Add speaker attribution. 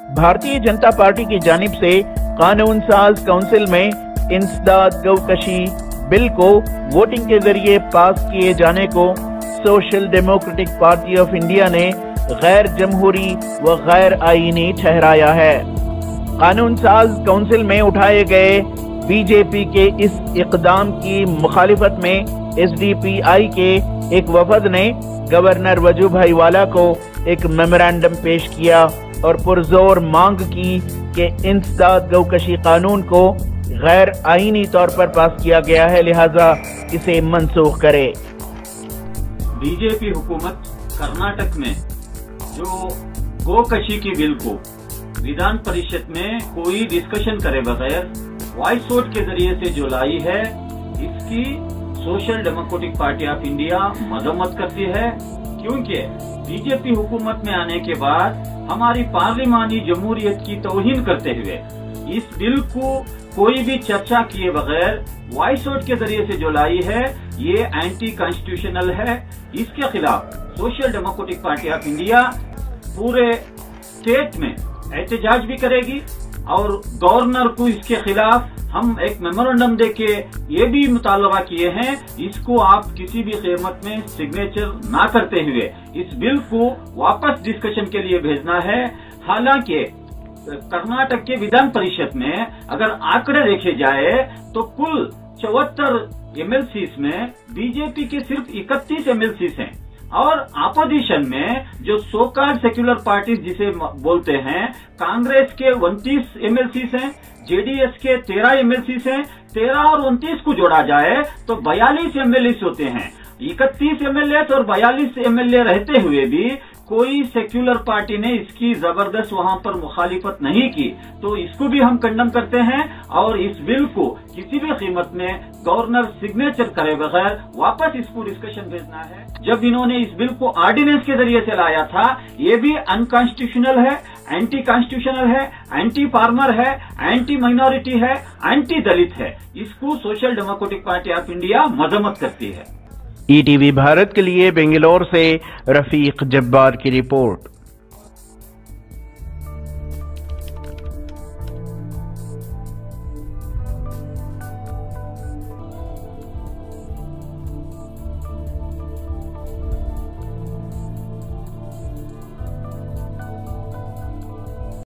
Speaker 1: Bharatiya Janata party की जानिब से कानून साज काउंसिल में इंसदाद गौकशी बिल को वोटिंग के जरिए पास किए जाने को social Democratic Party of India ने गैर जमहूरी व गैर आईनी ठहराया है। कानून साज काउंसिल में उठाए गए बीजेपी के इस इकदाम की मुखालिफत में एसडीपीआई के एक वफद ने गवर्नर वजूभाई वाला को एक मेमोरेंडम पेश किया और पुरजोर मांग की कि इंसदाद गौकशी कानून को गैर आईनी तौर पर पास किया गया है, लिहाजा इसे मनसूख करे।
Speaker 2: बीजेपी हुकूमत कर्नाटक में जो गौकशी की बिल को विधान परिषद में कोई डिस्कशन करे बगैर वॉइस वोट के जरिए से जो लाई है, इसकी Social Democratic Party of India मजम्मत करती है, क्योंकि बीजेपी हुकूमत में आने के बाद हमारी पार्लिमानी जमहूरियत की तौहीन करते हुए इस बिल को कोई भी चर्चा किए बगैर वॉइस वोट के जरिए से जो लाई है, ये एंटी कॉन्स्टिट्यूशनल है। इसके खिलाफ social Democratic Party of India पूरे स्टेट में एहतजाज भी करेगी और गवर्नर को इसके खिलाफ हम एक मेमोरेंडम देके ये भी मुतालबा किए हैं, इसको आप किसी भी कीमत में सिग्नेचर ना करते हुए इस बिल को वापस डिस्कशन के लिए भेजना है। हालांकि कर्नाटक के विधान परिषद में अगर आंकड़े देखे जाए तो कुल 74 एमएलसीज में बीजेपी के सिर्फ 31 एमएलसीज हैं और अपोजिशन में जो सो कॉल्ड सेक्युलर पार्टीज जिसे बोलते हैं, कांग्रेस के 29 एमएलसीज हैं, जेडीएस के 13 एमएलसीज हैं। 13 और 29 को जोड़ा जाए तो 42 एमएलए होते हैं। 31 एमएलए और 42 एमएलए रहते हुए भी कोई सेक्युलर पार्टी ने इसकी जबरदस्त वहां पर मुखालिफत नहीं की, तो इसको भी हम कंडम करते हैं और इस बिल को किसी भी कीमत में गवर्नर सिग्नेचर करे बगैर वापस इसको डिस्कशन भेजना है। जब इन्होंने इस बिल को ऑर्डिनेंस के जरिए से लाया था, ये भी अनकॉन्स्टिट्यूशनल है, एंटी कॉन्स्टिट्यूशनल है, एंटी फार्मर है, एंटी माइनॉरिटी है, एंटी दलित है। इसको Social Democratic Party of India मजम्मत करती है।
Speaker 1: ईटीवी भारत के लिए बेंगलोर से रफीक जब्बार की रिपोर्ट।